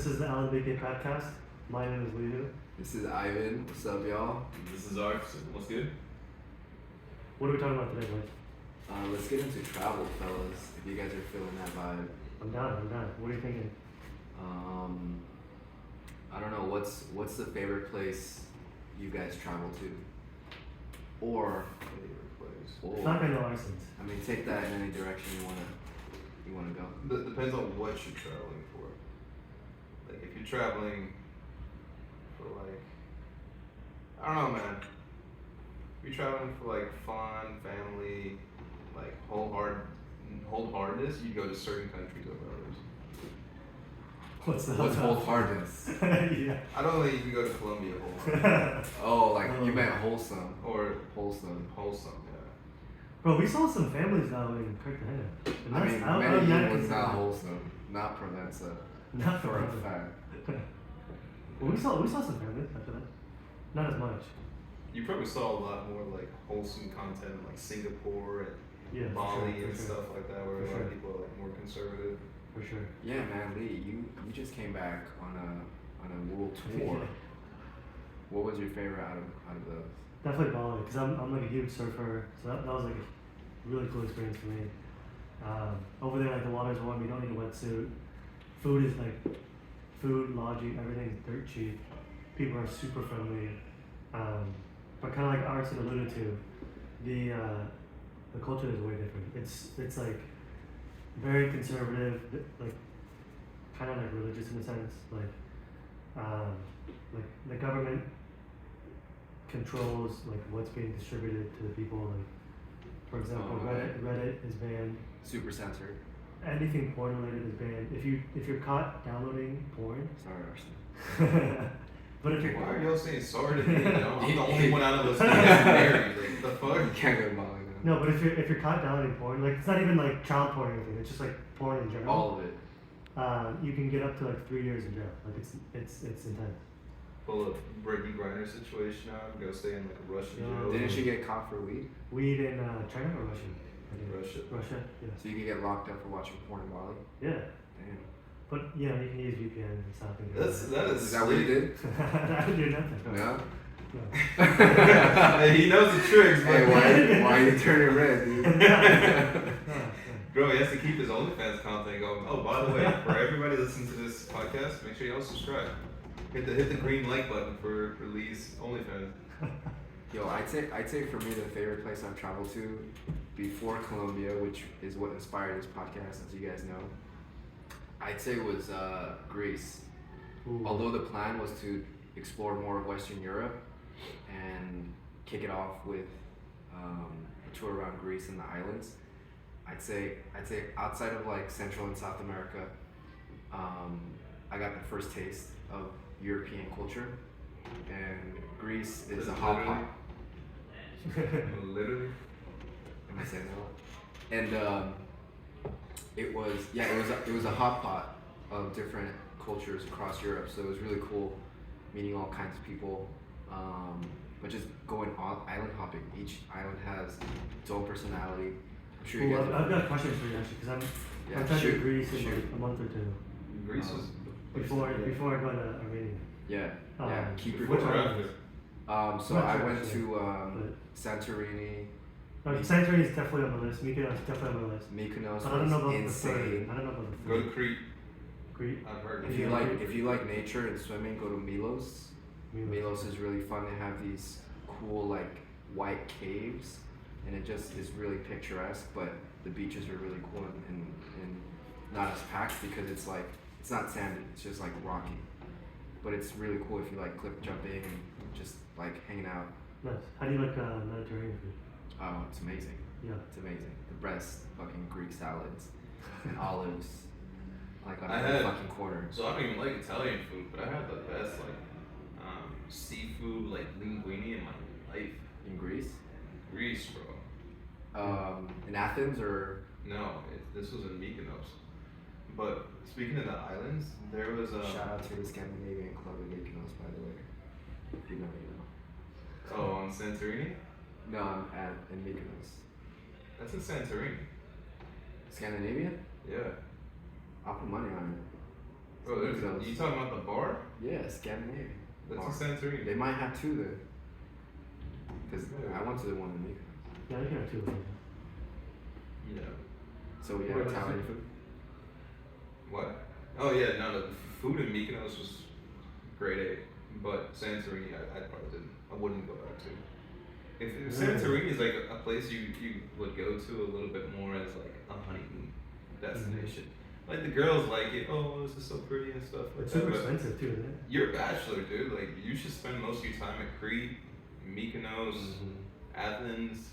This is the Alambique podcast. My name is Leo. This is Ivan. What's up, y'all? This is Arf. What's good? What are we talking about today, boys? Let's get into travel, fellas. If you guys are feeling that vibe. I'm down. What are you thinking? I don't know. What's the favorite place you guys travel to? Or Favorite place. It's not gonna license. I mean, take that in any direction you wanna go. Depends on what you're traveling for. Like if you're traveling for like, I don't know, man. If you're traveling for like fun, family, like wholeheartedness, you go to certain countries over others. What's wholeheartedness? Yeah. I don't think you can go to Colombia wholehearted. Oh, like you meant wholesome. Or Wholesome. yeah. Bro, we saw some families now in Cartagena. And I mean, don't Medellin was consider not that. wholesome. Not Provenza. Not For a Provenza. fact. Well, we saw some families after that. Not as much. You probably saw a lot more like wholesome content in like Singapore and Yeah. for Bali sure, and for stuff like that, where For a lot sure. of people are like more conservative. For sure. Yeah, man, Lee, you just came back on a world tour. What was your favorite out of those? Definitely Bali, because I'm like a huge surfer, so that was like a really cool experience for me. Over there, like the water's warm, you don't need a wetsuit. Food is like, lodging, everything's dirt cheap. People are super friendly. But kind of like Arson alluded to, the culture is way different. It's like very conservative, like kind of like religious in a sense. Like the government controls like what's being distributed to the people. Like for example, Oh, okay. Reddit is banned. Super censored. Anything porn related is banned. If you're caught downloading porn, Sorry, Arson. but if you're Why are y'all saying sorry to me? I'm the only one out of us that's married. Like, the fuck? You can't go to Bali, man. no, but if you're caught downloading porn, like it's not even like child porn or anything. It's just like porn in general. All of it. You can get up to like 3 years in jail. Like it's intense. Pull a Brittany Griner situation out, go stay in like a Russian jail. Didn't she get caught for weed? Weed in China or Russia? I think. Russia. Yeah. So you could get locked up for watching porn in Bali? Yeah. Damn. But you know, you can use VPN and stuff. And That is Is that what you did? I would do nothing. No? No. Hey, he knows the tricks, but Hey, why you turning red, dude? No. bro, he has to keep his OnlyFans content going. Oh, by the way, for everybody listening to this podcast, make sure y'all subscribe. Hit the green like button for Lee's OnlyFans. Yo, I'd say for me the favorite place I've traveled to before Colombia, which is what inspired this podcast, as you guys know, I'd say was Greece. Ooh. Although the plan was to explore more of Western Europe and kick it off with a tour around Greece and the islands, I'd say outside of like Central and South America, I got the first taste of European culture, and Greece is a hot pot. Literally. Am I saying that? And it was a hot pot of different cultures across Europe. So it was really cool meeting all kinds of people. But just going on island hopping. Each island has its own personality. I'm sure you Ooh, guys. I've got questions for you actually, because I'm trying to shoot, Greece in shoot. like a month or two Greece was before I go to Armenia. Yeah. Keep your. Before or after? So Not I sure, went actually, to Santorini. Santorini is definitely on my list. Mykonos is definitely on my list. Mykonos But I don't know was about the third. insane. I don't know about the Go third. to Crete. Crete. I've heard. If you like nature and swimming, go to Milos. Milos is really fun. They have these cool like white caves, and it just is really picturesque. But the beaches are really cool and not as packed because it's not sandy. It's just like rocky. But it's really cool if you like cliff jumping and just like hanging out. Nice. How do you like Mediterranean food? Oh, it's amazing. Yeah. It's amazing. The best fucking Greek salads and olives, like on I every had- fucking corner. So I don't even like Italian food, but I had the best like seafood like linguine in my life. In Greece, Greece, bro. in Athens or No, this was in Mykonos. But speaking of the islands, there was a. shout out to the Scandinavian club in Mykonos, by the way. If you know, you know. Oh, on Santorini? No, I'm in Mykonos. That's in Santorini. Scandinavia? Yeah. I'll put money on Oh, Mykonos. you talking about the bar? Yeah, Scandinavia. That's in Santorini. They might have two there. Because I went to the one in Mykonos. Yeah, they can have two. Yeah. So we had Where was Italian it? food. What? Oh yeah, no, the food in Mykonos was grade A, but Santorini, I probably didn't. I wouldn't go back to. If Santorini is like a place you would go to a little bit more as like a honeymoon destination. Like the girls like it. Oh, this is so pretty and stuff like It's that. super but expensive too, isn't it? You're a bachelor, dude. Like you should spend most of your time at Crete, Mykonos, Athens.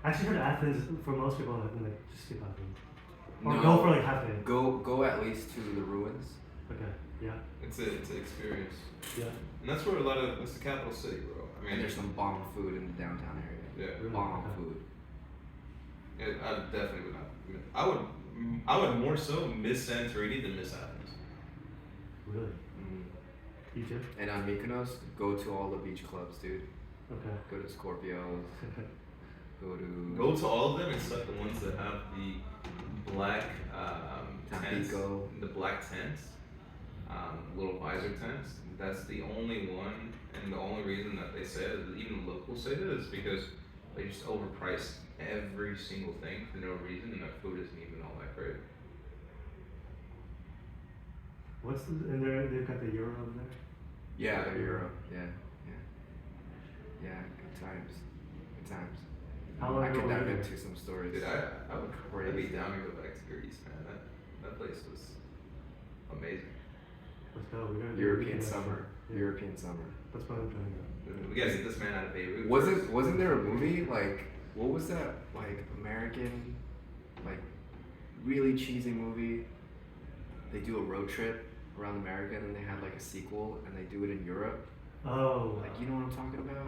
I actually heard Athens for most people like just skip Athens. Or No. go for like half day. Go at least to the ruins. Okay. Yeah. It's an experience, Yeah. and that's where that's the capital city, bro. I mean, And there's some bomb food in the downtown area. yeah. Really? Bomb Okay. food. Yeah, I definitely would not. I would more so miss Santorini than miss Athens. Really. Mm. Egypt. And on Mykonos, go to all the beach clubs, dude. Okay. Go to Scorpios. Go to all of them except the ones that have the black tents, Tampico. the black tents, little visor tents. That's the only one, and the only reason that they say it, even the locals say that, is because they just overprice every single thing for no reason, and the food isn't even all that great. What's the and they've got the euro over there? Yeah, the Euro. Yeah. Good times. Good times. How long I ago could were you dive there? into some stories. Dude, I would really down to go back to Greece, man. That place was amazing. Let's go. We gotta do European weekend summer. Yeah. European summer. That's what I'm trying to do. We gotta get this man out of Beirut. Wasn't there a movie like what was that like American like really cheesy movie? They do a road trip around America and then they had like a sequel and they do it in Europe. Oh. Like you know what I'm talking about?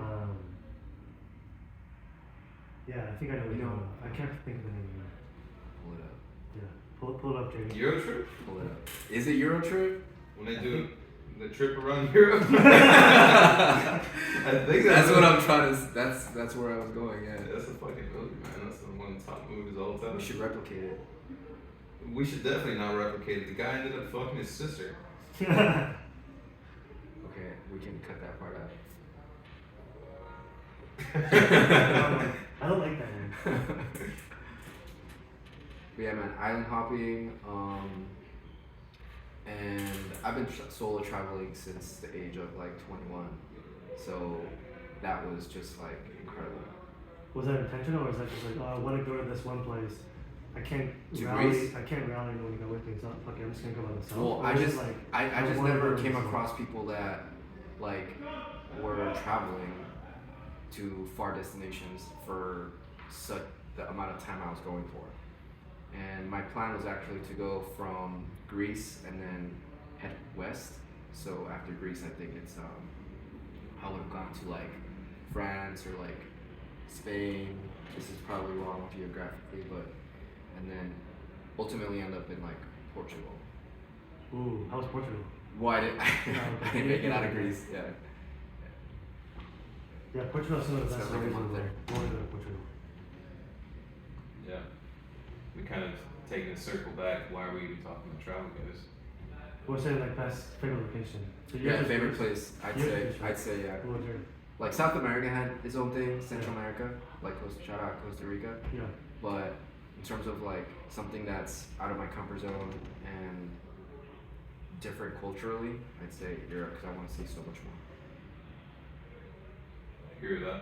Yeah, I think I know what You you're know- talking about. I can't think of the name of it. Pull it up. Yeah. Pull it up, Jamie. Euro trip? Pull it up. Is it Euro Trip? When they do the trip around Europe. I think That's what I'm trying to. That's where I was going. Yeah. That's a fucking movie, man. That's one of the top movies of all time. We should replicate it. We should definitely not replicate it. The guy ended up fucking his sister. Okay, we can cut that part out. I don't like that one. But yeah, man, island hopping. And I've been solo traveling since the age of like 21, so that was just like incredible. Was that intentional or was that just like, oh, I want to go to this one place? I can't To rally. Greece? I can't rally no one to go with me. So okay, I'm just gonna go by myself. Well, Or I was it just like I just wanna never go came to this across people that like were traveling to far destinations for such the amount of time I was going for. And my plan was actually to go from Greece and then head west. So after Greece, I think it's I would have gone to like France or like Spain. This is probably wrong geographically, but and then ultimately end up in like Portugal. Ooh, how was Portugal? Why did I didn't make it out of Okay. Greece? Yeah. Yeah, Portugal's some of the Sounds best like a stories in month the there. world. I want to go to Portugal. Yeah. We kind of taking a circle back. Why are we even talking about travel, guys? What's your like best favorite location? So Yeah, yours is favorite Greece. place. Yours is I'd say yeah. What was your? Like South America had its own thing, Central America, like shout out Costa Rica. Yeah. But in terms of like something that's out of my comfort zone and different culturally, I'd say Europe because I want to see so much more. I agree with that.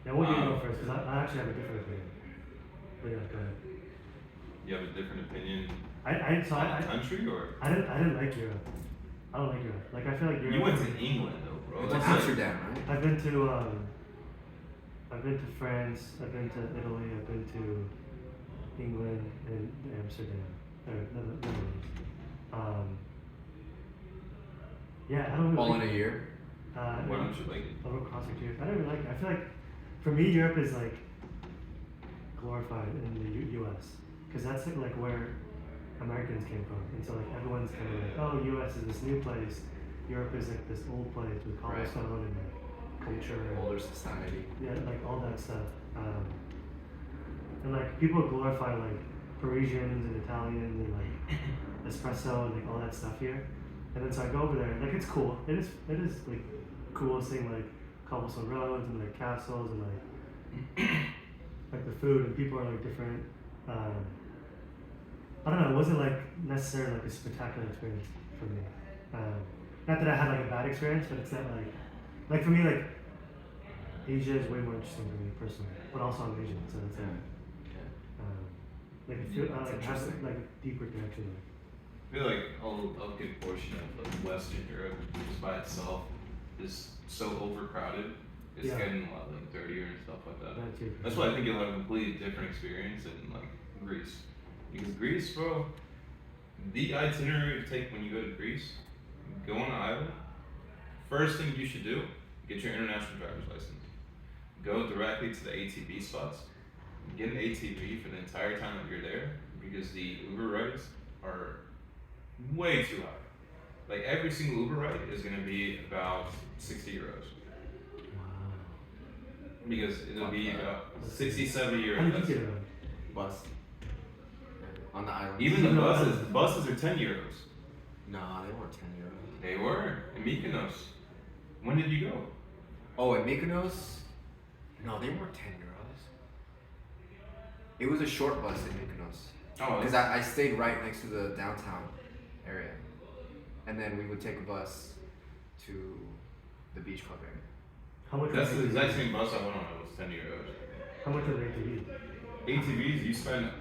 Yeah, we'll go first because I actually have a different opinion. But yeah, go ahead. You have a different opinion I on the country, or I didn't like Europe. I don't like Europe. Like I feel like Europe. you went to England though, bro? It's That's like like- Amsterdam, right? I've been to France. I've been to Italy. I've been to England and Amsterdam. Or Netherlands. Yeah, I don't really All in like a year. Why don't you like it? Over classic Europe. I don't really like it. I feel like for me Europe is like glorified in the U.S. because that's like where Americans came from, and so like everyone's kind of like, oh, U.S. is this new place. Europe is like this old place with cobblestone and like culture. And, Older society. yeah, like all that stuff. And like people glorify like Parisians and Italians and like espresso and like all that stuff here. And then so I go over there, like it's cool. It is like cool seeing like cobblestone roads and like castles and like the food and people are like different. I don't know. It wasn't like necessarily like a spectacular experience for me. Not that I had like a bad experience, but it's not like for me like Asia is way more interesting for me personally. But also I'm Asian, so it's like it feel, like has like a deeper connection. I feel like a good portion of like Western Europe just by itself is so overcrowded. It's getting a lot like dirtier and stuff like that. That's why I think you'll have a completely different experience in like Greece. Because Greece, bro, the itinerary to take when you go to Greece, go on an island. First thing you should do, get your international driver's license. Go directly to the ATV spots. Get an ATV for the entire time that you're there because the Uber rides are way too high. Like every single Uber ride is gonna be about 60 euros. Wow. Because it'll be about 60, 70 euros. How did you get around? Bus. On the island. Even the buses are 10 euros. Nah, they weren't 10 euros. They were in Mykonos. When did you go? Oh, at Mykonos? No, they weren't 10 euros. It was a short bus in Mykonos. Oh, because I stayed right next to the downtown area. And then we would take a bus to the beach club area. How much? That's the exact same bus I went on. It was 10 euros. How much was the ATV? ATVs, you spend,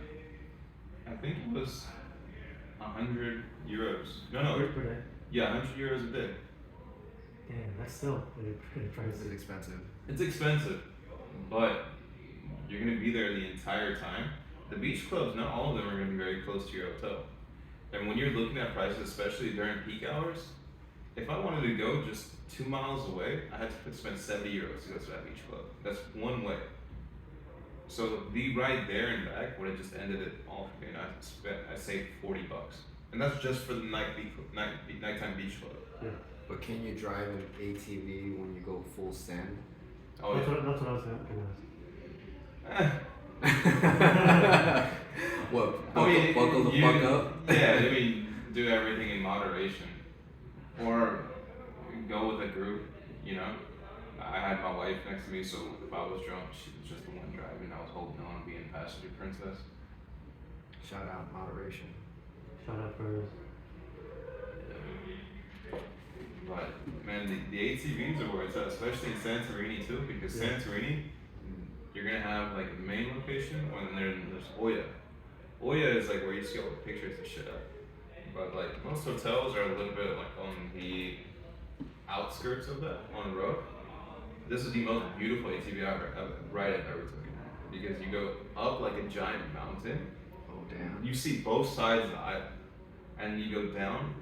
I think it was 100 euros. No. Per day? Yeah, 100 euros a day. Damn, that's still pretty This is pricey. expensive. It's expensive, but you're gonna be there the entire time. The beach clubs, not all of them are gonna be very close to your hotel. And when you're looking at prices, especially during peak hours, if I wanted to go just 2 miles away, I had to spend 70 euros to go to that beach club. That's one way. So the ride there and back would have just ended it all for me, and I saved $40, and that's just for the nighttime beach club. Yeah. But can you drive an ATV when you go full send? Oh That's yeah. what I was gonna ask. What? Buckle the fuck up? Yeah, I mean, do everything in moderation, or go with a group. You know, I had my wife next to me, so if I was drunk, she was just the one driving. I was holding on, being passenger princess. Shout out moderation. Shout out for. But man, the ATVs are where it's at, especially in Santorini too, because Santorini, you're gonna have like a main location, and then there's Oya. Oya is like where you see all the pictures and shit up. But like most hotels are a little bit like on the outskirts of that, on the road. This is the most beautiful ATV ride I've ever taken, because you go up like a giant mountain. Oh damn. You see both sides of the island, and you go down.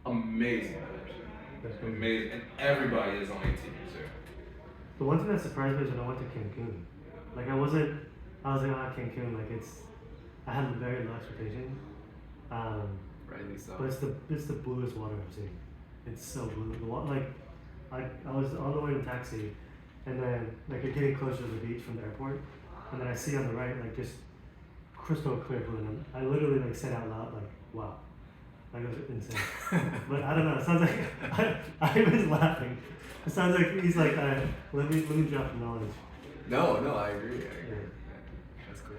Amazing. That's crazy. Amazing, and everybody is on ATVs there. The one thing that surprised me is when I went to Cancun. Like I was like, Cancun, like I had very low expectations. Rightly so. But it's the bluest water I've seen. It's so blue. The water, like I was all the way in taxi, and then like you're getting closer to the beach from the airport, and then I see on the right like just crystal clear blue, and I literally like said out loud like, wow. Like it was insane. But I don't know, it sounds like I was laughing. It sounds like he's like, let me drop the knowledge. No, I agree. Yeah. That's cool.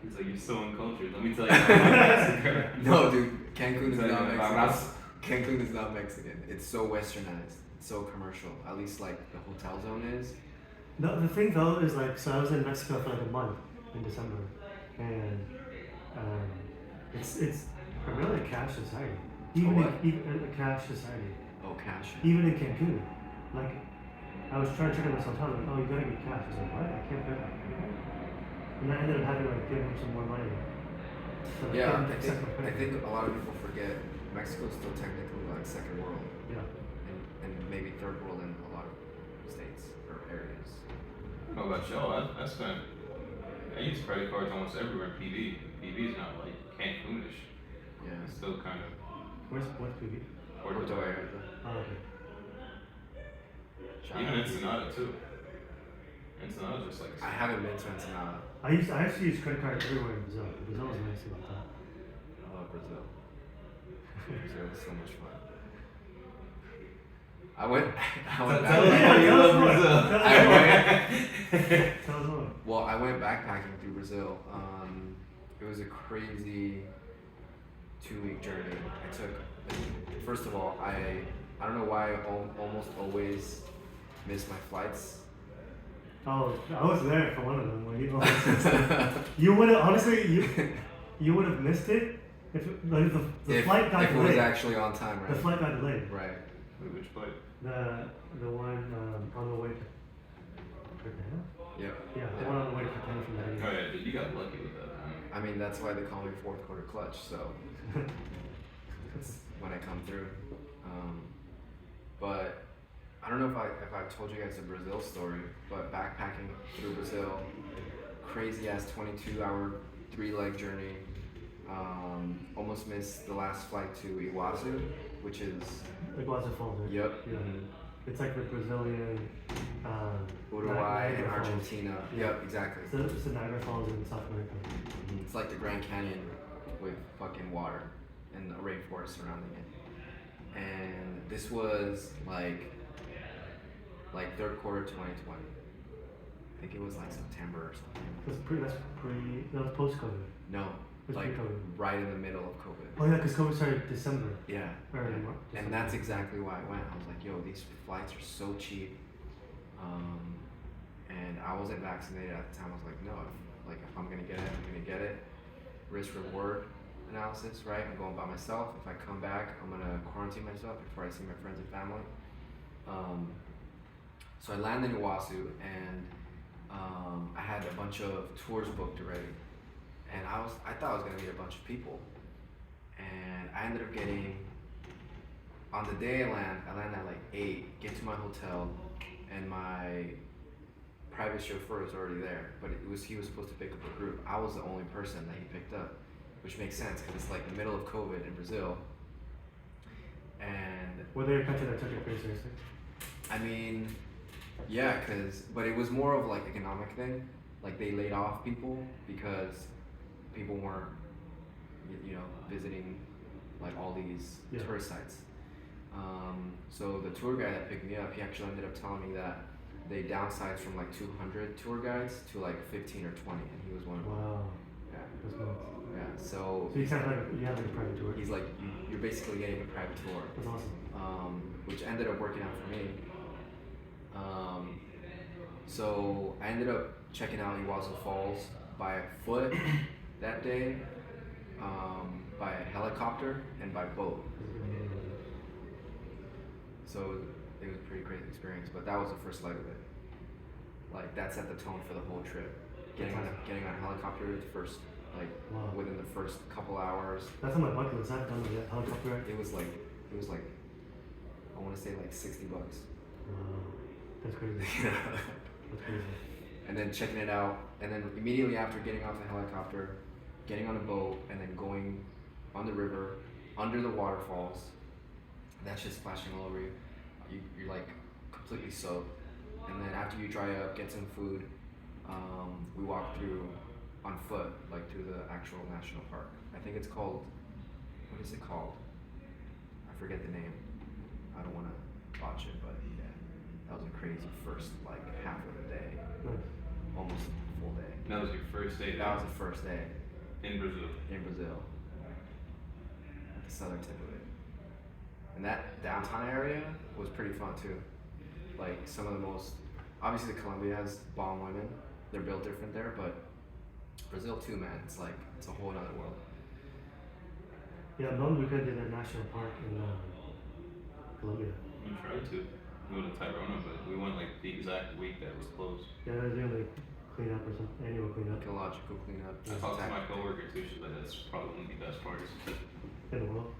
He's like, you're so uncultured. Let me tell you about No, dude, Cancun is not Mexican. Mexican. Cancun is not Mexican. It's so westernized. It's so commercial. At least like the hotel zone is. No, the thing though is like, so I was in Mexico for like a month in December, and it's primarily a cash society. Even a cash society. Oh, cash. Even in Cancun, like I was trying to check out this hotel, like, oh, you gotta get cash. I was like, what? I can't pay that. And I ended up having to like give him some more money. So Yeah, couldn't accept my I credit. think a lot of people forget Mexico is still technically like second world, Yeah. and maybe third world in a lot of states or areas. I don't know about y'all. I spent. I use credit cards almost everywhere in PV. PV is not like Cancunish. Yeah. It's still kind of. What's PV? Porto Vallarta. Oh, okay. Shout Even out to Ensenada too. Ensenada's just like. I haven't been to Ensenada. I actually use credit cards everywhere in Brazil. Brazil was nice about that. I love Brazil. Brazil was so much fun. I went Tell us back. why you love Brazil. Tell us more. Well, I went backpacking through Brazil. It was a crazy 2-week journey. I took, first of all, I don't know why I almost always miss my flights. Oh, I was there for one of them. When you would have honestly, you would have missed it if like the flight got if delayed. it was actually on time, right? The flight got delayed. Right. Wait, which flight? The one on the way to Cartagena. Yep. Yeah, the one on the way to Cartagena from Oh Medellin. yeah, dude, you got lucky with that. Man. I mean, that's why they call me fourth quarter clutch. So that's when I come through. But I don't know if I've told you guys the Brazil story, but backpacking through Brazil, crazy ass 22-hour 3-leg journey. Almost missed the last flight to Iguazu, which is The Guaza Falls. Right? Yep. Yeah. It's like the Brazilian. Uruguay and Niagara Falls. Argentina. Yeah. Yep, exactly. It's the Niagara Falls in South America. It's like the Grand Canyon with fucking water and a rainforest surrounding it. And this was like third quarter 2020. I think it was like September or something. That was post-COVID. No, It's like pre-COVID. right in the middle of COVID. Oh yeah, because COVID started December. Yeah. Or yeah. December. And that's exactly why I went. I was like, yo, these flights are so cheap. And I wasn't vaccinated at the time. I was like, no, if I'm gonna get it, I'm gonna get it. Risk reward analysis, right? I'm going by myself. If I come back, I'm gonna quarantine myself before I see my friends and family. So I landed in Iguazu, and I had a bunch of tours booked already. And I thought I was gonna meet a bunch of people. And I ended up getting, on the day I land at like 8, get to my hotel, and my private chauffeur was already there, but he was supposed to pick up a group. I was the only person that he picked up, which makes sense because it's like the middle of COVID in Brazil. And Were they a country that took it pretty seriously? I mean, yeah, but it was more of like economic thing. Like they laid off people because people weren't, visiting like all these tourist sites. So the tour guide that picked me up, he actually ended up telling me that they downsized from like 200 tour guides to like 15 or 20, and he was one of them. Wow. Yeah. That's nuts. Yeah. So you have like a private tour. he's like, you're basically getting a private tour. That's awesome. Which ended up working out for me. So I ended up checking out Iguazu Falls by foot that day, by a helicopter, and by boat. So it was a pretty crazy experience, but that was the first leg of it. Like that set the tone for the whole trip. Getting on a helicopter within the first couple hours. That's on my bucket list. I've done the helicopter ride. It was like I want to say like $60. Wow, that's crazy. That's crazy. And then checking it out, and then immediately after getting off the helicopter, getting on a boat, and then going on the river, under the waterfalls. That shit's splashing all over you. You're like completely soaked. And then after you dry up, get some food, we walk through on foot, like through the actual national park. I think it's called, what is it called? I forget the name. I don't want to botch it, but yeah, that was a crazy first like half of the day, almost a full day. That was your first day. That was the first day in Brazil. in Brazil, at the southern tip of it. And that downtown area was pretty fun too. Like some of the most, obviously Colombia has bomb women. They're built different there, but Brazil too, man. It's like, it's a whole other world. Yeah, Don Luca did a national park in Colombia. We tried to go to Tirona, but we went like the exact week that it was closed. Yeah, they're doing like cleanup or some annual cleanup Ecological cleanup. I talked to my coworker too. She's like, that's probably one of the best parts. in the world.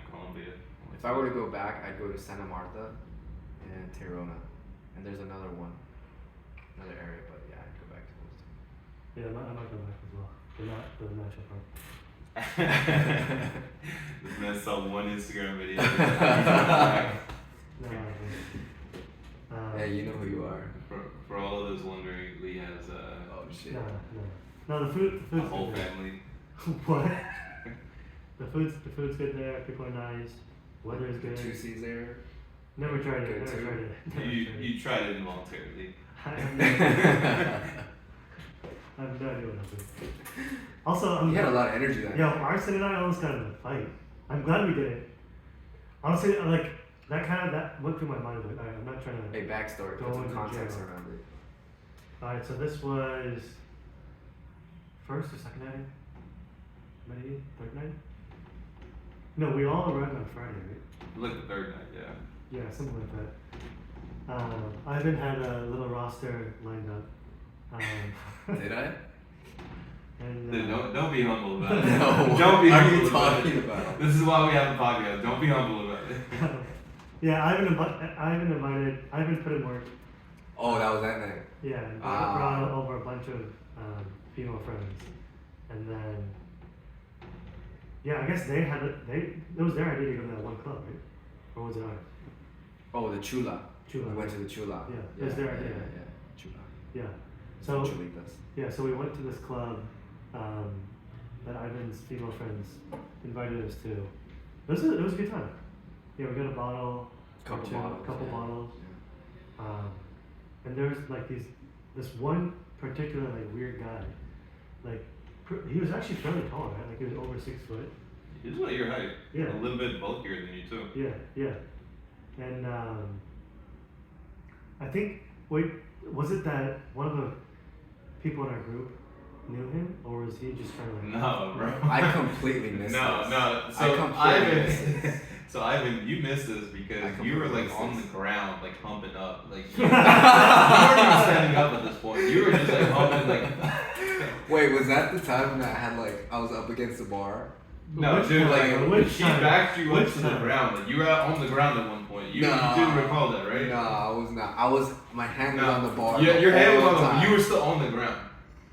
Colombia. If I were to go back, I'd go to Santa Marta and Tirona. And there's another one, another area, but yeah, I'd go back to those two. Yeah, I might go back as well. But not the national park. This man saw one Instagram video. No, Hey, you know who you are. For all of those wondering, Lee has Oh shit. no, the food's a whole good. family. What? The food's good there. People are nice. Weather is good. 2C's there. Never tried it. Good Never too. tried it. Never tried it. You tried it involuntarily. I have no idea what happened. Also, You had a lot of energy that Yo, night. Arson and I almost got in a fight. I'm glad we did it. Honestly, like that went through my mind. Like, alright, I'm not trying to. Hey, backstory. Go Put some into context jail. around it. Alright, so this was first or second night? Maybe third night? No, we all arrived on Friday, right? Like the third night, yeah. Yeah, something like that. Ivan had a little roster lined up. Did I? And Dude, don't be humble about it. No. Don't be What are humble you about talking it. about? This is why we have a podcast. Don't be humble about it. yeah, Ivan put in work. Oh, that was that night. Yeah, and brought over a bunch of female friends, and then yeah, I guess it was their idea to go to that one club, right? Or was it ours? Oh, the Chula. Chula. We went to the Chula. Yeah, it was their idea. Yeah. Chula. Yeah. So Chulitas. yeah, so we went to this club that Ivan's female friends invited us to. It was a good time. Yeah, we got a bottle, Couple bottles. Yeah. and there was like this one particular like weird guy, like he was actually fairly tall, right? Like he was over 6 foot. He's about your height. Yeah. A little bit bulkier than you too. Yeah, and I think was it that one of the people in our group knew him, or was he just trying to like? No, bro. I completely missed No, this. no. I completely missed this. So Ivan, you missed this because I you were completely like missed on this. the ground, like humping up, like you weren't even standing up at this point. You were just like humping, like. Wait, was that the time when I was up against the bar? No, Which dude, time? like Which she time? backed you up Which to the time? ground. Like you were on the ground at one point. You do recall that, right? No, I was not. My hand was No. on the bar. Yeah, your hand was whole on the. time. You were still on the ground.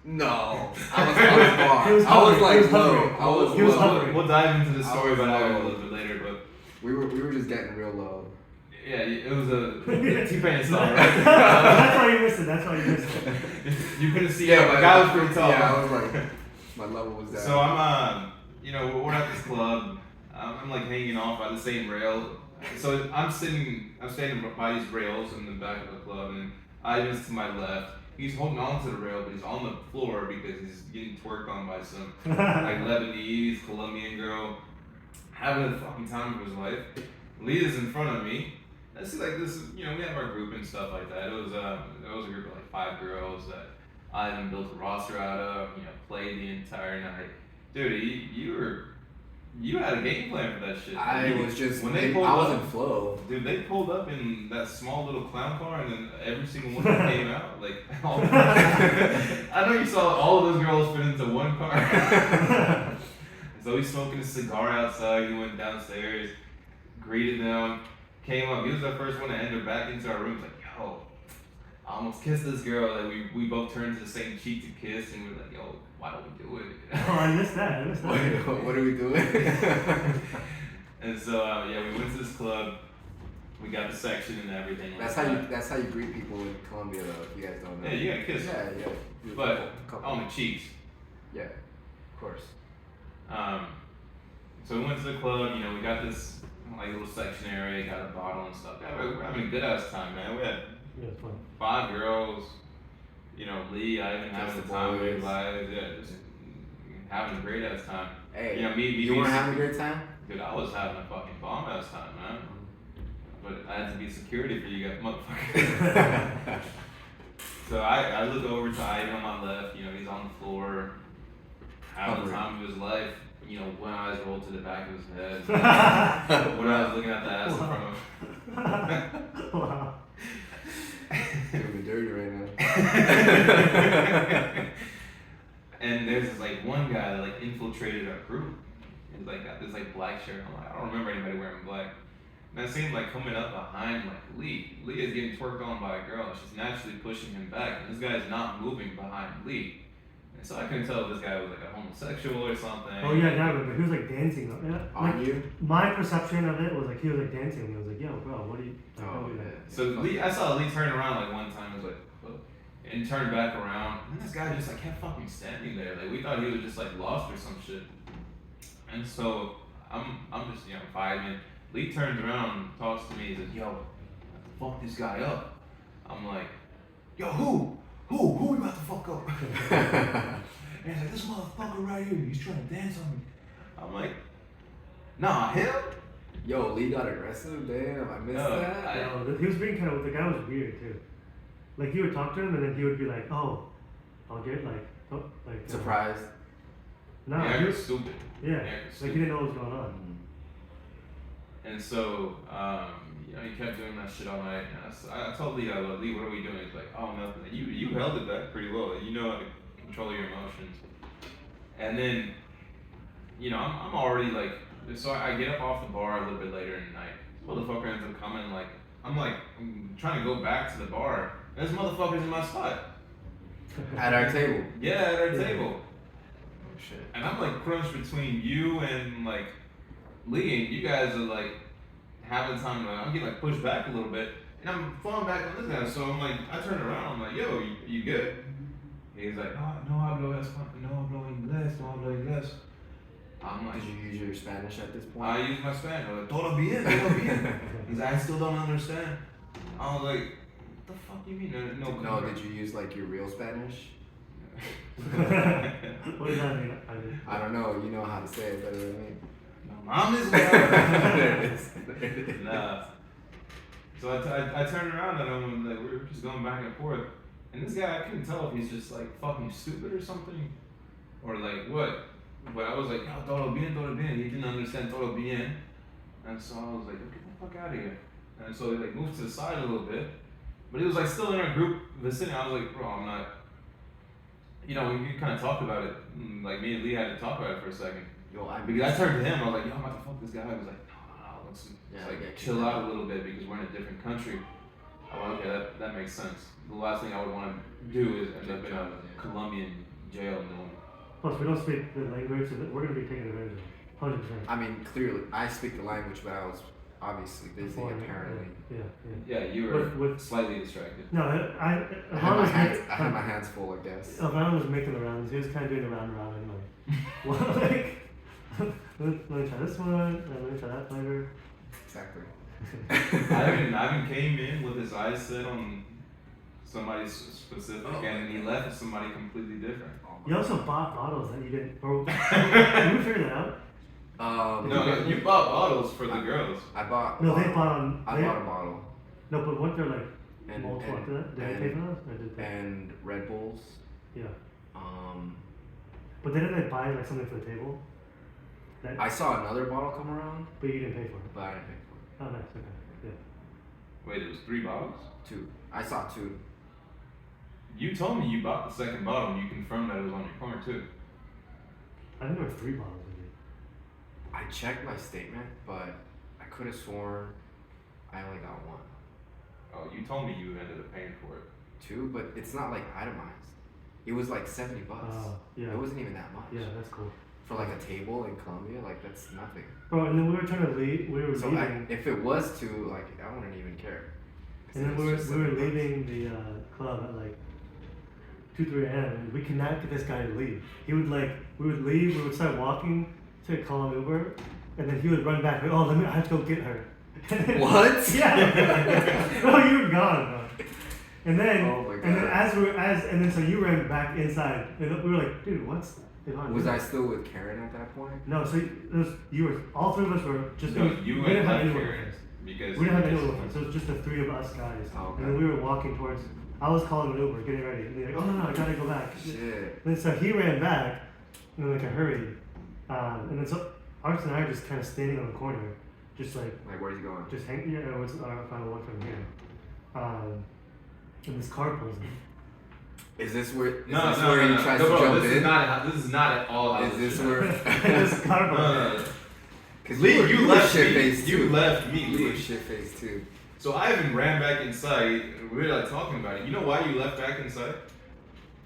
No, I was on the bar. He was I was hovering, he like was low. hovering. I was He was low. hovering. We'll dive into the I story was about Ivan a low. little bit later, but We were just getting real low. yeah, it was a T-Pain song, right? That's why you missed it. That's why you missed it. You couldn't see Yeah, it. but The guy was pretty tall. Yeah, I was like, my level was down. So I'm, we're at this club. I'm like hanging off by the same rail. So I'm standing by these rails in the back of the club, and Ivan's to my left. He's holding on to the rail, but he's on the floor because he's getting twerked on by some like Lebanese, Colombian girl, having the fucking time of his life. Leah's in front of me. I see like this, we have our group and stuff like that. It was a group of like 5 girls that Ivan built a roster out of, played the entire night. Dude, you had a game plan for that shit. I was just, when they I pulled was up, in flow. dude, they pulled up in that small little clown car, and then every single one that came out, like, I know you saw all of those girls fit into one car. So he's smoking a cigar outside. He went downstairs, greeted them, came up. He was the first one to enter back into our room. Like, yo, I almost kissed this girl. Like we both turned to the same cheek to kiss, and we were like, yo, why don't we do it? Oh, I missed that. What are we doing? And so we went to this club. We got the section and everything. That's how you greet people in Colombia, though. If you guys don't know. Yeah, you gotta kiss. Yeah. But Couple. on the cheeks. Yeah, of course. So we went to the club. We got this like little section area, got a bottle and stuff. Yeah, we're having a good ass time, man. We had Yeah, it's fun. 5 girls. Lee, I even having Just the time of boys. his life. Yeah, just having a great ass time. Hey, me. you weren't having a great time? Dude, I was having a fucking bomb ass time, man. But I had to be security for you guys, motherfuckers. So I look over to Ivan on my left. He's on the floor, having the time of his life. One eye's rolled to the back of his head. One eye's looking at the ass in front of him. Wow. Doing me dirty right now. And there's this like one guy that like infiltrated our group. He's like got this like black shirt. I'm like, I don't remember anybody wearing black. And I see him like coming up behind like Lee. Lee is getting twerked on by a girl, and she's naturally pushing him back. And this guy's not moving behind Lee. And so I couldn't tell if this guy was like a homosexual or something. Oh yeah, I remember. He was like dancing. Yeah, On like, you? my perception of it was like he was like dancing, and he was like, "Yo, bro, what are you?" Like, Oh, don't do yeah. that. So Lee, I saw Lee turn around like one time. I was like, what? And turned back around. And this guy just like kept fucking standing there. Like we thought he was just like lost or some shit. And so I'm just vibing. Lee turns around, talks to me, and says, "Yo, fuck this guy up." I'm like, "Yo, who we about to fuck up?" And he's like, "This motherfucker right here, he's trying to dance on me." I'm like, "Nah, him." Yo, Lee got aggressive. Damn, I missed that. No, he was being kind of. The guy was weird too. Like you would talk to him, and then he would be like, "Oh, I'll get like Surprised. No, Yeah, he he was was stupid. yeah, Yeah, like he didn't know what was going on. And so, he kept doing that shit all night. And I told Lee, Lee, what are we doing? He's like, "Oh, nothing." You held it back pretty well. You know how to control your emotions. And then, I'm already like, so I get up off the bar a little bit later in the night. This motherfucker ends up coming, I'm trying to go back to the bar. And this motherfucker's in my spot. At our table. Yeah, at our table. Oh shit. And I'm like crunched between you and like Lee, and you guys are like having time to, I'm getting like pushed back a little bit, and I'm falling back on this guy. So I'm like, I turn around, I'm like, "Yo, you good?" And he's like, no hablo inglés. I'm like, Did you use your Spanish at this point? I use my Spanish. I'm like, todo bien. He's like, "I still don't understand." I was like, "What the fuck you mean?" No, did you use like your real Spanish? What does that mean? I don't know. You know how to say it better than me. Mom is There it is. Nah. So I turned around and I'm like, we were just going back and forth. And this guy, I couldn't tell if he's just like fucking stupid or something, or like what. But I was like, "No, todo bien, todo bien." He didn't understand todo bien. And so I was like, "Get the fuck out of here." And so he like moved to the side a little bit. But he was like still in our group vicinity. I was like, "Bro, I'm not." We kind of talked about it. Like me and Lee had to talk about it for a second. Because I turned to him, I was like, "Yo, I'm about to fuck this guy." I was like, "No, let's chill out a little bit because we're in a different country." I went, "Okay, that makes sense." The last thing I would want to do is end up in a Colombian jail. Plus, we don't speak the language, so we're going to be taken advantage of. 100%. I mean, clearly, I speak the language, but I was obviously busy, apparently. Yeah, you were slightly distracted. No, I had my hands full, I guess. Alvaro was making the rounds. He was kind of doing the round and like, let me try this one, let me try that flavor. Exactly. Ivan came in with his eyes set on somebody specific, and he left with somebody completely different. You also bought bottles that you didn't. Can we figure that out? No, you bought bottles for the girls. I bought. No, they bought I bought a bottle. No, but weren't there like multiple after that? Did they pay for those? Or did they? And Red Bulls. Yeah. But didn't they buy like something for the table? I saw another bottle come around. But you didn't pay for it. But I didn't pay for it. Oh, nice. Okay. Yeah. Wait, it was 3 bottles? 2. I saw 2. You told me you bought the second bottle and you confirmed that it was on your car too. I think there were 3 bottles of it. I checked my statement, but I could have sworn I only got 1. Oh, you told me you ended up paying for it. 2, but it's not like itemized. It was like $70. Yeah. It wasn't even that much. Yeah, that's cool. For like a table in Colombia, like that's nothing. Bro, and then we were trying to leave. We were leaving. If it was 2, like I wouldn't even care. And then we were leaving the club at like 2-3 a.m. and we could not get this guy to leave. He would we would leave, we would start walking to call an Uber, and then he would run back. Like, "Oh, I have to go get her." What? Yeah. Bro, you were gone, bro. And then, oh my God. and then so you ran back inside, and we were like, "Dude, what's going on?" Was I still with Karen at that point? No, so you were. All 3 of us were just. No, you we didn't have left anyone Karen with us. because We didn't have anyone with us. So it was just the 3 of us guys. Oh, okay. And then we were walking towards. I was calling an Uber, getting ready, and they're like, "Oh no, I gotta go back." Shit. And so he ran back, in like a hurry, and then so Arts and I are just kind of standing on the corner, just like where's he going? just hanging. Yeah, what's our final one from here? And this car pulls in. Is this where? No, he tries to jump this in? This is not at all. Is this where? This car pulls in. Because Lee, you left shit me. faced too. You left me. You were Lee. shit faced too. So Ivan ran back inside. We were like talking about it. You know why you left back inside?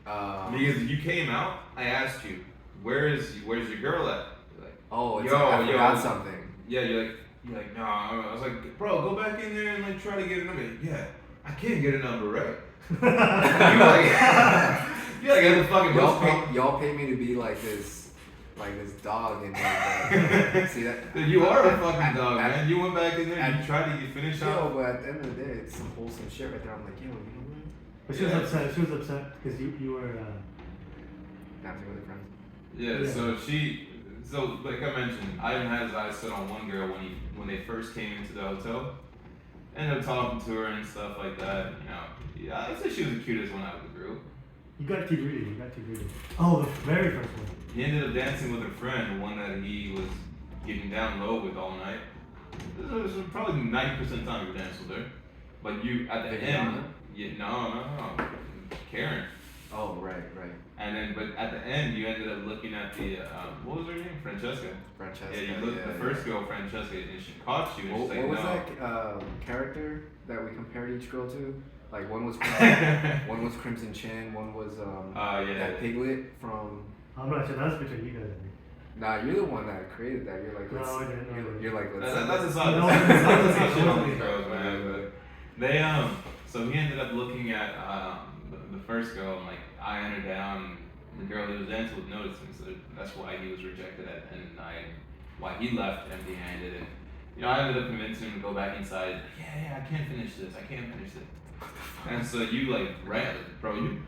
Because you came out. I asked you, where's your girl at? You're like, oh, I forgot something. Yeah, you're like, no. I was like, bro, go back in there and like try to get a number. Yeah, I can't get a number, right? you're like, the fucking Y'all pay me to be like this like this dog in there. See that? Dude, you are a fucking dog, man. You went back in there and you tried to get finished Yo, off. but at the end of the day, it's some wholesome shit right there. I'm like, yo, you know what? But she was upset. She was upset because you were. Dancing with her friends. Yeah, so like I mentioned, Ivan had his eyes set on one girl when they first came into the hotel. Ended up talking to her and stuff like that. You know, yeah, I'd say she was the cutest one out of the group. You got too greedy. Oh, the very first one. He ended up dancing with her friend, the one that he was getting down low with all night. This was probably 90% of the time you would dance with her. But you, at the end, no. Karen. Oh, right. And then, but at the end, you ended up looking at the, what was her name? Francesca? Francesca. Yeah, you looked at the first girl, Francesca, and she caught you. And What she's like, was no. that character that we compared each girl to? Like one was Crimson Chin, one was that Piglet from. I'm not sure. That was between you guys. I think. Nah, you're the one that created that. You're like, No, I didn't. You're like, let's. That's a song. No, That's a shit on no. these girls, man. But they so he ended up looking at the first girl and like eyeing her down. The girl he was dancing with noticed him, so that's why he was rejected at the end of the night. Why he left empty-handed, and you know I ended up convincing him to go back inside. Yeah, I can't finish this. And so you like ran, bro. You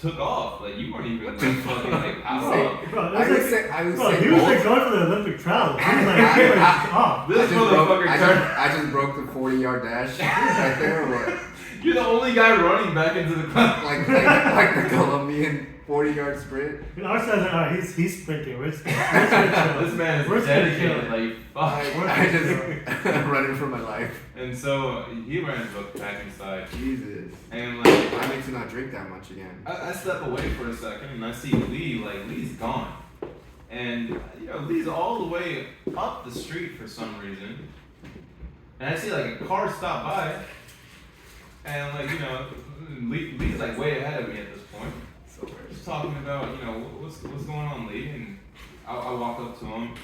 took off. Like you weren't even fucking like out. Bro, I would say he was like going for the Olympic trial. He was like, off. This motherfucker I just broke the 40-yard dash right there. Or what? You're the only guy running back into the club. like the Colombian 40-yard sprint. Our side's like, alright, he's sprinting. We're This man is dedicated. Like fuck. I just running for my life. And so he ran back inside. Jesus. And like I need to not drink that much again. I step away for a second and I see Lee. Like Lee's gone. And you know Lee's all the way up the street for some reason. And I see like a car stop by. And like, you know, Lee's like way ahead of me at this point. So weird. Just talking about, you know, what's going on, Lee? And I walk up to him.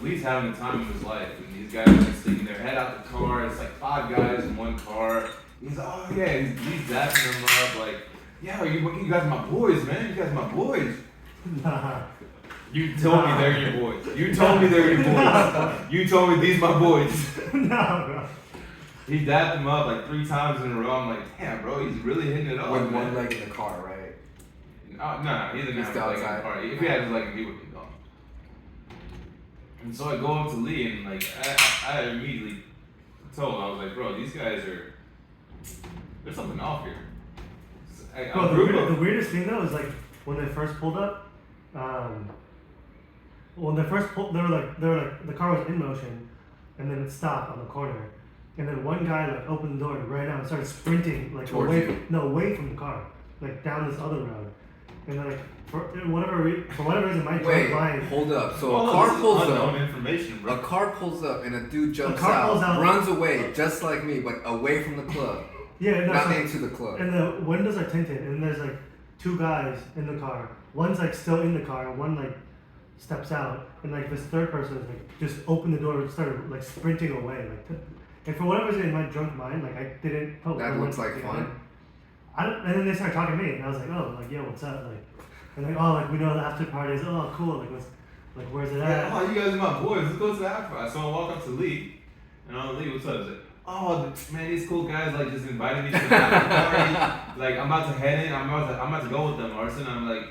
Lee's having the time of his life. And these guys are just sitting there, head out the car. It's like 5 guys in one car. He's like, oh yeah, he's dapping them up. Like, yeah, you guys are my boys, man. You guys are my boys. Nah. You told me they're your boys. You told me they're your boys. You told me these my boys. Nah, bro. He dapped him up like 3 times in a row. I'm like, damn, bro, he's really hitting it up. With man. one leg in the car, right? No, he didn't have his leg in the car. If he had his leg, he would be gone. And so I go up to Lee and like I immediately told him, I was like, bro, these guys there's something off here. Bro, the weirdest thing though is like when they first pulled up, when they first pulled, they were like the car was in motion, and then it stopped on the corner, and then one guy like opened the door and ran out and started sprinting like Towards away, you. away from the car, like down this other road, and then like for whatever reason my Wait, line. hold up. So Well, a car this is pulls unknown up. information, bro. A car pulls up and a dude jumps car pulls out. runs away, just like me, but away from the club, Yeah, no, not so- into the club. and the windows are tinted, and there's like 2 guys in the car. One's like still in the car, one like steps out, and like this third person is like just opened the door and started like sprinting away, like. And for whatever reason in my drunk mind, like I didn't put That one looks like together. fun. And then they started talking to me, and I was like, oh, like yo, what's up, like, and like oh, like we know the after parties, oh, cool, like where's it at? Yeah, oh, you guys are my boys. Let's go to the after party. So I walk up to Lee, and I'm like, Lee, what's up? He's like, oh, man, these cool guys like just invited me to the after party. Like I'm about to head in. I'm about to go with them, Arson. I'm like,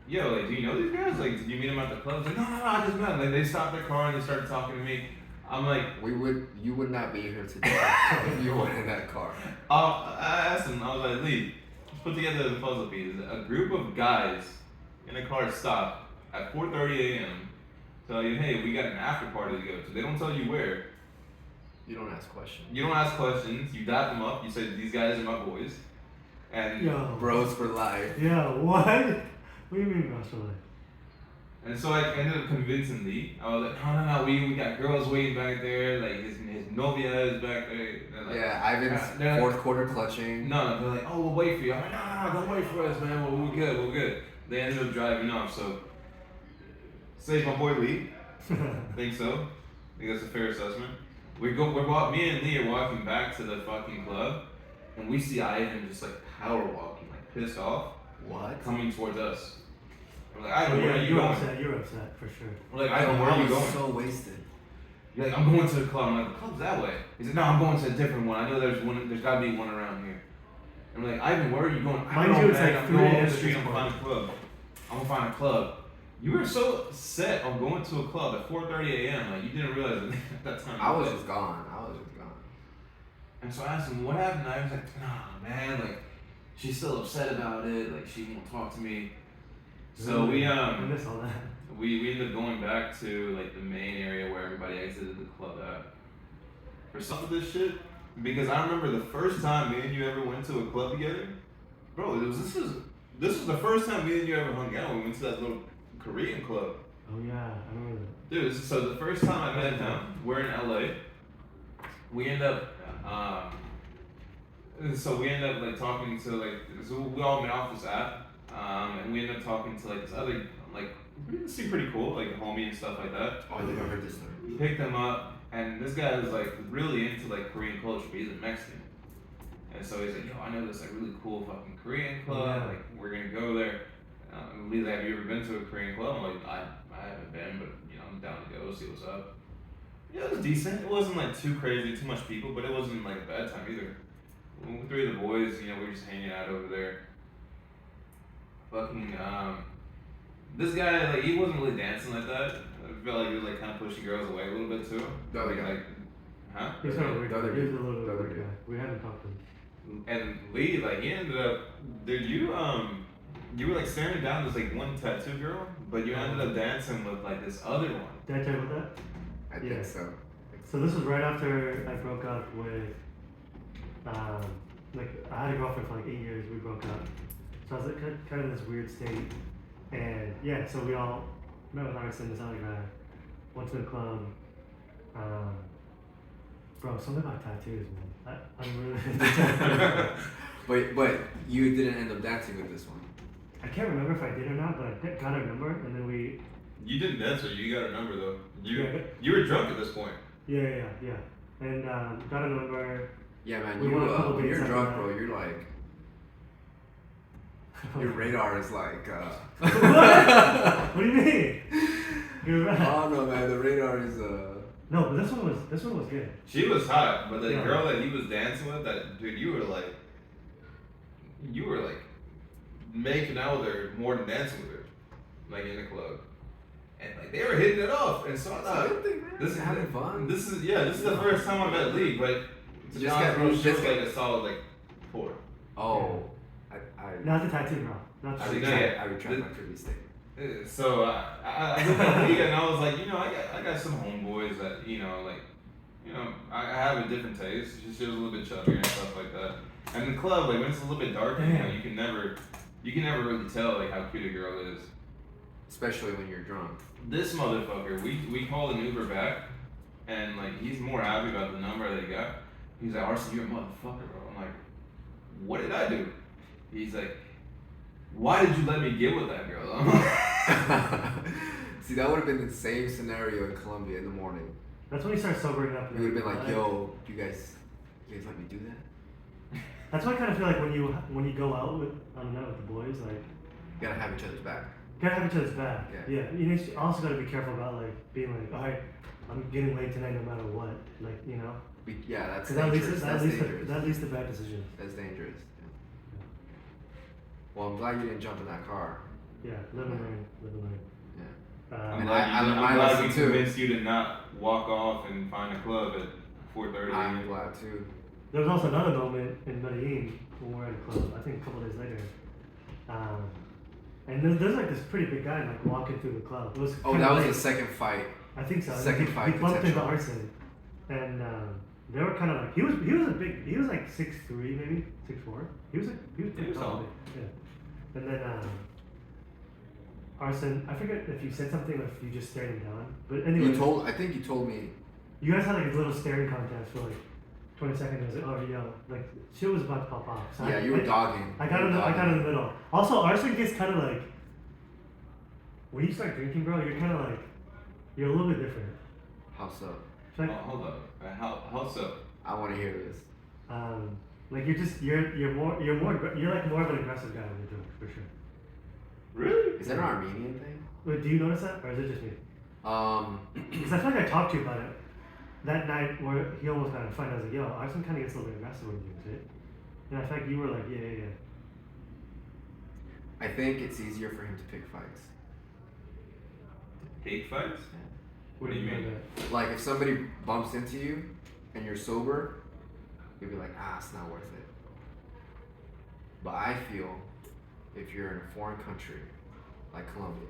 yo, like, do you know these guys? Like, did you meet them at the club? He's like, no, I just met them. Like they stopped their car and they started talking to me. I'm like, You would not be here today if you weren't in that car. I asked him, I was like, Lee, let's put together the puzzle pieces. A group of guys in a car stopped at 4:30 a.m. Tell you, hey, we got an after party to go to. They don't tell you where. You don't ask questions. You don't ask questions. You dap them up. You say, these guys are my boys. And Yo, Bros for life. yo, what? What do you mean, Russell? and so I ended up convincing Lee. I was like, no, we got girls waiting back there. Like his novia is back there. They're like, Yeah, Ivan's they're like, fourth quarter clutching. No, they're like, oh, we'll wait for you. I'm like, no, don't wait for us, man. We're good. They ended up driving off, so save my boy Lee. Think so. I think that's a fair assessment. Me and Lee are walking back to the fucking club, and we see Ivan just like power walking, like pissed off, What? coming towards us. I'm like, Ivan, where are you you're going? upset. You're upset for sure. I'm like, Ivan, where are you going? So wasted. You're like, I'm going to the club. I'm like, the club's that way. He said, no, I'm going to a different one. I know there's one. There's got to be one around here. I'm like, Ivan, where are you going? I Mind don't you, know, it's man. like I'm 3 going a.m. up the at street. this I'm gonna find a club. I'm gonna find a club. You were so set on going to a club at 4:30 a.m. Like you didn't realize that at that time. I was just gone. And so I asked him, what happened? I was like, nah, man. Like she's still upset about it. Like she won't talk to me. So I miss all that. we ended up going back to like the main area where everybody exited the club at. For some of this shit, because I remember the first time me and you ever went to a club together, bro. This was the first time me and you ever hung out. We went to that little Korean club. Oh yeah, I remember that. Dude, so the first time I met him, we're in LA. We end up, like talking to like, so we all met off this app, and we ended up talking to like this other, like, he seemed pretty cool, like a homie and stuff like that. Oh, I think I heard this story. We picked him up, and this guy was like really into like Korean culture, but he's a Mexican. And so he's like, yo, I know this like really cool fucking Korean club, Yeah. like we're gonna go there. Lisa, have you ever been to a Korean club? I'm like, I haven't been, but you know, I'm down to go, see what's up. Yeah, it was decent. It wasn't like too crazy, too much people, but it wasn't like a bad time either. When 3 of the boys, you know, we were just hanging out over there. Fucking, this guy, like, he wasn't really dancing like that. I felt like he was like kind of pushing girls away a little bit too. The other guy. Like, huh? He's kind of weird. The other He's a dude. little The other weird dude. guy. We haven't talked to him. And Lee, like, he ended up, dude, you were like staring down this like one tattoo girl, but you ended up dancing with like this other one. Did I tell you about that? I Yeah. think so. So this was right after I broke up with, like I had a girlfriend for like 8 years. We broke up, so I was like kind of in this weird state, and yeah, so we all met with Arson, this other guy, went to the club. Bro, something about tattoos, man. I'm really. But you didn't end up dancing with this one. I can't remember if I did or not, but I got her number, and then we. You didn't dance with her, you got her number though. Yeah. You were drunk at this point. Yeah, and got a number. Yeah, man. We You went a couple when dates you're after drunk, that. bro, you're like your radar is like. What? What do you mean? You're right. Oh no, man. The radar is No, but this one was good. She was hot, but the Yeah. girl that he was dancing with, that dude, you were like making out with her more than dancing with her, like in the club, and like they were hitting it off. And so I thought, this is having fun. This is the first time I met Lee, but to be This honest, guy- bro, she this was guy- like a solid like 4. Oh, Not the tattoo girl. Not I the think tattoo. that- I retract my previous statement. So I looked at Lee and I was like, you know, I got some homeboys that, you know, like, you know, I have a different taste. She was a little bit chubbier and stuff like that. And the club, like when it's a little bit darker, you know, you can never really tell like how cute a girl is. Especially when you're drunk. This motherfucker, we called an Uber back, and like he's more happy about the number that he got. He's like, Arson, you're a motherfucker, bro. I'm like, what did I do? He's like, why did you let me get with that girl? I'm like, See, that would have been the same scenario in Colombia in the morning. That's when you start sobering up. We would have been like, yo, you guys let me do that? That's why I kind of feel like when you go out with on a night with the boys, like You gotta have each other's back. gotta have each other's back. Yeah. Yeah. You also gotta be careful about like being like, all right, I'm getting late tonight no matter what. Like, you know. Yeah, that's 'Cause dangerous. That's dangerous. that leads to bad decisions. That's dangerous. Yeah. Well, I'm glad you didn't jump in that car. Yeah. Live and learn. Live and learn. Yeah. I'm And glad, I you, learned I'm my glad lesson we too. convinced you to not walk off and find a club at 4:30. I'm glad too. There was also another moment in Medellin when we were at a club. I think a couple days later. And there's like this pretty big guy like walking through the club. It was Oh, kinda that was late. the second fight. I think so. Second he, fight he bumped into potential. Arson, and they were kind of like he was like 6'3" maybe 6'4". He was pretty was tall. tall. Yeah. And then Arson, I forget if you said something or if you just stared him down. But anyway, I think you told me. you guys had like a little staring contest for like 20 seconds. I was like, oh yo, like shit was about to pop off. So Yeah, you were dogging. I got in the middle. Also, Arson gets kind of like when you start drinking, bro. You're kind of like you're a little bit different. How so? It's like, Hold up. How so? I want to hear this. like you're like more of an aggressive guy when you're drunk, for sure. Really? Is that an Armenian thing? Wait, do you notice that, or is it just me? Because I feel like I talked to you about it that night where he almost got in a fight. I was like, yo, Arson kind of gets a little bit aggressive when he does it. And I feel like you were like, yeah. I think it's easier for him to pick fights. Pick fights? Yeah. What do you mean? Like if somebody bumps into you and you're sober, you'll be like, it's not worth it. But I feel if you're in a foreign country, like Colombia,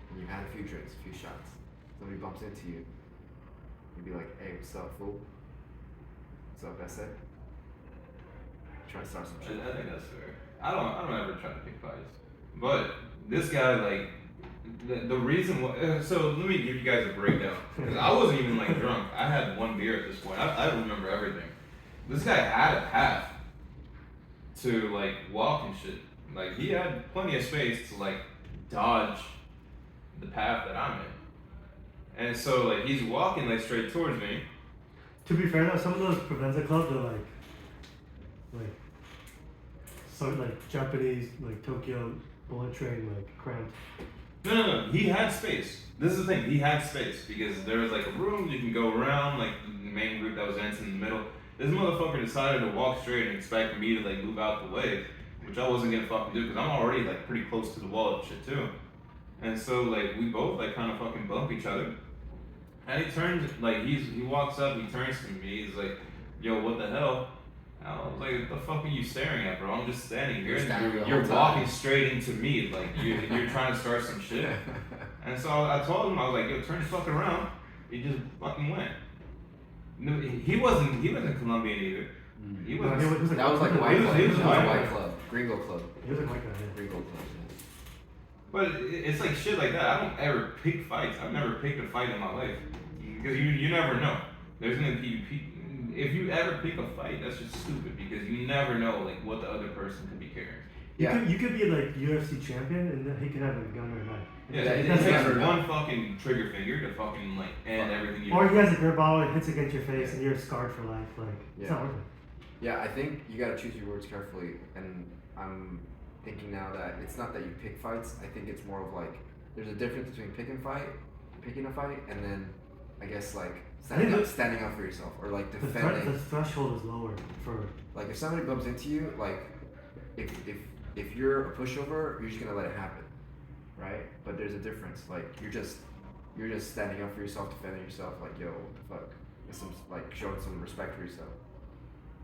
and you've had a few drinks, a few shots, somebody bumps into you, you'd be like, hey, what's up, fool? What's up, that's it? Try to start some shit. I think that's fair. I don't ever try to pick fights. But this guy, like, the reason why, so let me give you guys a breakdown. Because I wasn't even like drunk. I had one beer at this point. I remember everything. This guy had a path to like walk and shit. Like he had plenty of space to like dodge the path that I'm in. And so like he's walking like straight towards me. To be fair though, some of those Provenza clubs are like Japanese, like Tokyo bullet train, like cramped. No. He had space. This is the thing. He had space because there was like a room you can go around, like the main group that was dancing in the middle. This motherfucker decided to walk straight and expect me to like move out the way, which I wasn't gonna fucking do because I'm already like pretty close to the wall and shit too. And so like we both like kind of fucking bump each other. And he turns like he walks up, he turns to me, he's like, yo, what the hell? And I was like, what the fuck are you staring at, bro? I'm just standing here. You're walking straight into me, like you're trying to start some shit. And so I told him, I was like, yo, turn the fuck around. He just fucking went. No, he wasn't Colombian either. He wasn't. That was like a white club. He was That was a white club. Gringo club. He was like white guy, yeah. Gringo club. But it's like shit like that. I don't ever pick fights. I've never picked a fight in my life because you never know. There's gonna be if you ever pick a fight, that's just stupid because you never know like what the other person could be carrying. You could be like UFC champion and then he could have a gun or a knife. Yeah, it takes never one fucking trigger finger to fucking like end everything you do. Or he has a grip ball and hits against your face and you're scarred for life. Like it's not worth it. Yeah, I think you gotta choose your words carefully, and I'm thinking now that it's not that you pick fights. I think it's more of like there's a difference between picking a fight, and then I guess like standing up for yourself or like defending. The threshold is lower for like if somebody bumps into you, like if you're a pushover, you're just gonna let it happen, right? But there's a difference. Like you're just standing up for yourself, defending yourself. Like yo, what the fuck? It's some like showing some respect for yourself.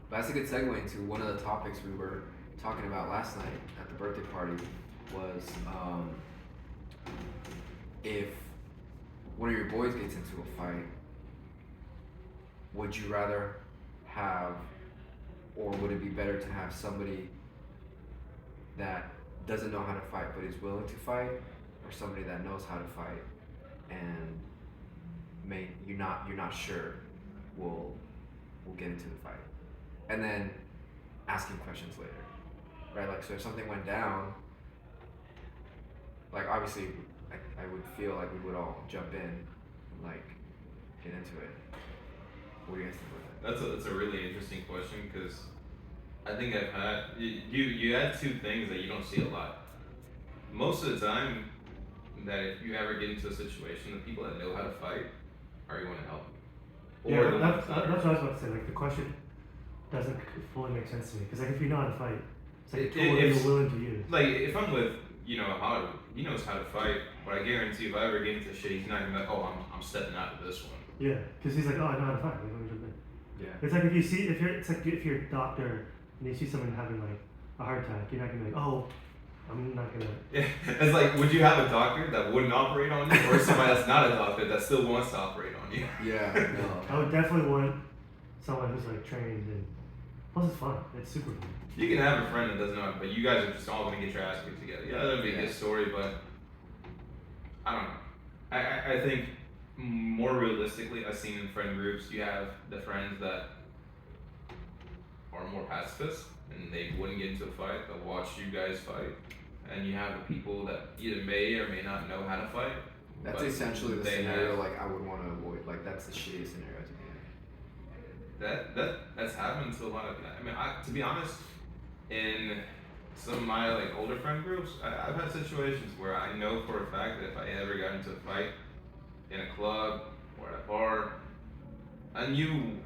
But that's a good segue into one of the topics we were talking about last night at the birthday party was if one of your boys gets into a fight, would you rather have, or would it be better to have somebody that doesn't know how to fight but is willing to fight, or somebody that knows how to fight and you're not sure will get into the fight, and then asking questions later, right? Like so if something went down, like obviously I would feel like we would all jump in and like get into it. What do you guys think about that? That's a really interesting question because I think I've had you had two things that you don't see a lot. Most of the time, that if you ever get into a situation, the people that know how to fight are going to help you. Yeah, that's what I was about to say. Like the question doesn't fully make sense to me because like if you know how to fight, it's like a tool that you're willing to use. Like if I'm with how he knows how to fight, but I guarantee if I ever get into shit, he's not gonna be like, oh, I'm stepping out of this one. Yeah, because he's like, oh, I know how to fight. Let me jump in. Yeah. It's like if you're a doctor and you see someone having like a heart attack, you're not gonna be like, oh, I'm not gonna. Yeah. It's like, would you have a doctor that wouldn't operate on you, or somebody that's not a doctor that still wants to operate on you? Yeah. No. I would definitely want someone who's like trained and plus it's fun. It's super fun. You can have a friend that doesn't know, but you guys are just all gonna get your ass kicked together. Yeah, that'd be a good story, but I don't know. I think more realistically, I've seen in friend groups, you have the friends that are more pacifists and they wouldn't get into a fight, they'll watch you guys fight. And you have the people that either may or may not know how to fight. That's essentially the scenario like I would want to avoid. Like that's the shittiest scenario to be in. That's happened to a lot of. I mean, to be honest, in some of my like older friend groups, I've had situations where I know for a fact that if I ever got into a fight in a club or at a bar, I knew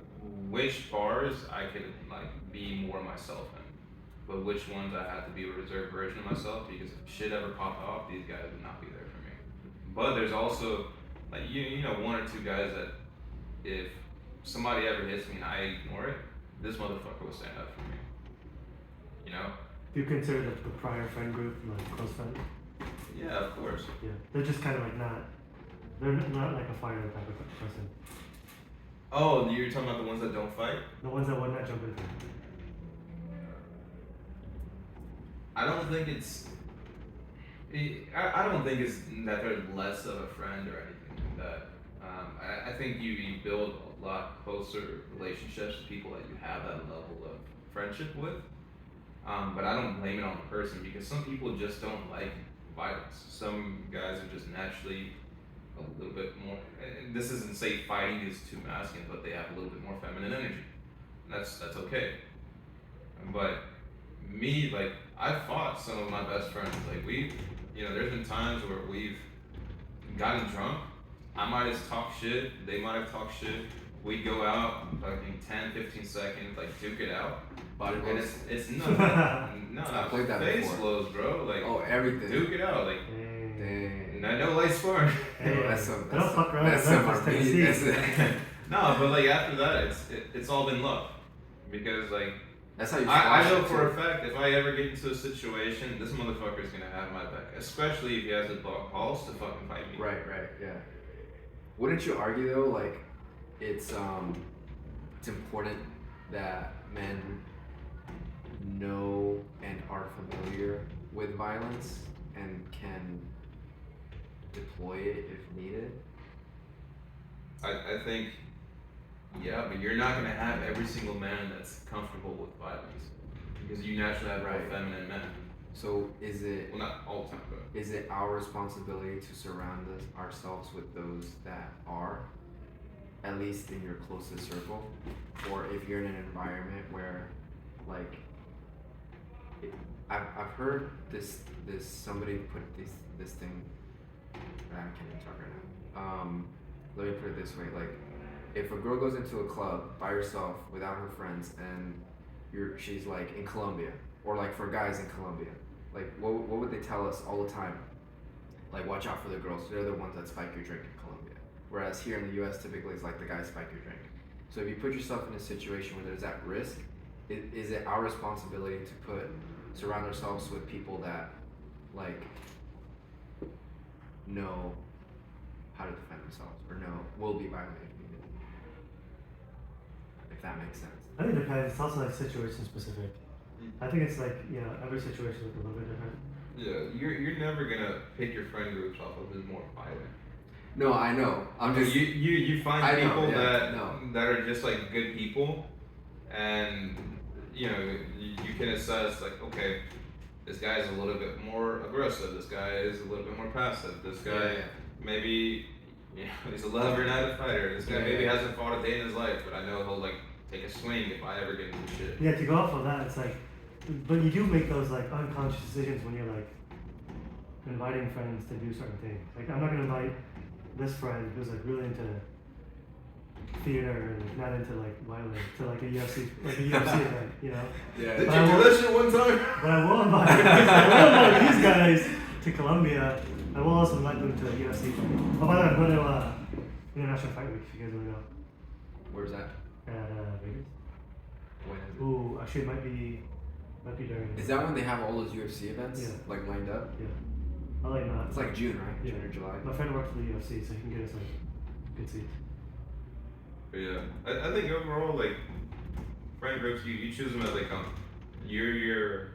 which bars I could like be more myself in, but which ones I had to be a reserved version of myself because if shit ever popped off, these guys would not be there for me. But there's also like you know one or two guys that if somebody ever hits me and I ignore it, this motherfucker will stand up for me. You know? Do you consider the prior friend group like close friends? Yeah, of course. Yeah, they're just kind of like they're not like a fighter type of person. Oh, you're talking about the ones that don't fight? The ones that would not jump into. I don't think it's. I don't think it's that they're less of a friend or anything like that. I think you build a lot closer relationships with people that you have that level of friendship with. But I don't blame it on the person because some people just don't like violence. Some guys are just naturally a little bit more. And this isn't say fighting is too masculine, but they have a little bit more feminine energy. That's okay. But me, like I've fought some of my best friends. Like there's been times where we've gotten drunk. I might have talked shit. They might have talked shit. We go out, fucking 10, 15 seconds, like duke it out. Body And blows. it's no, I played that face before. blows, bro. Like Everything. duke it out, like Dang. no light spark. Hey, That's they don't fuck around that's with some Memphis, Armenian. Tennessee. No, but like after that, it's all been love, because like That's how you. I know squash it, for a too. fact if I ever get into a situation, this motherfucker's gonna have my back, especially if he has the balls to fucking fight me. Right, yeah. Wouldn't you argue though, like, it's important that men know and are familiar with violence and can deploy it if needed? I think, yeah, but you're not gonna have every single man that's comfortable with violence because you naturally have Right. feminine men. So is it Well, not all the time, but is it our responsibility to surround ourselves with those that are, at least in your closest circle, or if you're in an environment where, like, I've heard this somebody put this thing. I can't even talk right now. Let me put it this way: like, if a girl goes into a club by herself without her friends, and she's like in Colombia, or like for guys in Colombia, like what would they tell us all the time? Like, watch out for the girls; they're the ones that spike your drink in Colombia. Whereas here in the U.S., typically it's like the guys spike your drink. So if you put yourself in a situation where there's that risk, is it our responsibility to surround ourselves with people that, like, know how to defend themselves, or will be violent if needed? If that makes sense. I think it depends. It's also like situation specific. I think it's like, every situation is a little bit different. yeah, you're never gonna pick your friend groups off of who's more violent. No, I know. I'm just. You find I know, people yeah, that are just like good people, and you can assess like, okay, this guy is a little bit more aggressive. This guy is a little bit more passive. This guy maybe he's a lover, not a fighter. This guy maybe hasn't fought a day in his life, but I know he'll like take a swing if I ever get into shit. Yeah, to go off of that, it's like, but you do make those like unconscious decisions when you're like inviting friends to do certain things. Like, I'm not gonna invite this friend who's like really into theater and not into like violence to like a UFC event, Yeah. Did But you I do will- that shit one time? But I will invite these guys to Colombia. I will also invite them to a UFC fight. Oh, by the way, I'm going to International Fight Week, if you guys want to go. Where's that? At Vegas. When is it? Ooh, actually, it might be during. Is that when they have all those UFC events Yeah. like lined up? Yeah. I like not. It's like June, right? Yeah. June or July. My friend works for the UFC, so he can get us like good seats. But yeah, I think overall, like, friend groups, you choose them as they come. You're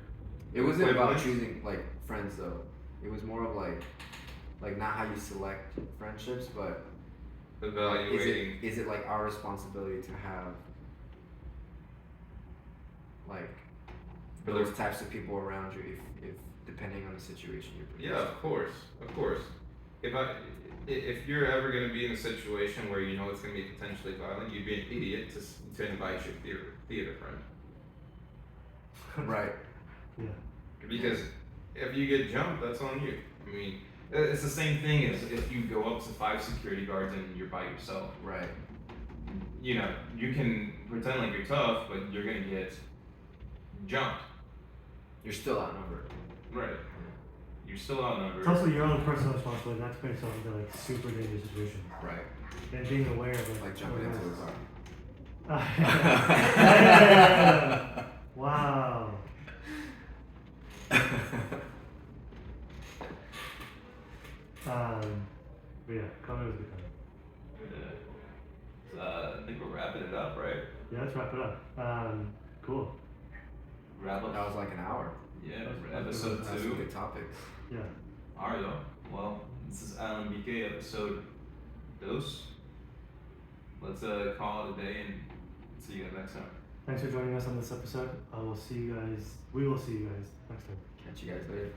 It wasn't about equivalent. choosing like friends though. It was more of like not how you select friendships, but evaluating. is it like our responsibility to have like For those the- types of people around you if depending on the situation you're put Yeah, of course. If you're ever gonna be in a situation where you know it's gonna be potentially violent, you'd be an idiot to invite your theater friend. Right. Yeah. Because if you get jumped, that's on you. I mean, it's the same thing as if you go up to 5 security guards and you're by yourself. Right. You know, you can pretend like you're tough, but you're gonna get jumped. You're still outnumbered. Right. You're still outnumbered. It's also your own personal responsibility not to put yourself into like super dangerous situations. Right. And being aware of it. Like jumping into a car. Wow. But yeah, Colombia was a good time. I think we're wrapping it up, right? Yeah, let's wrap it up. Cool. Wrap up. That was like an hour. Yeah, episode That's 2. some good topics. Yeah. Alright, y'all. Well, this is Alambique, episode 2. Let's call it a day and see you guys next time. Thanks for joining us on this episode. We will see you guys next time. Catch you guys later.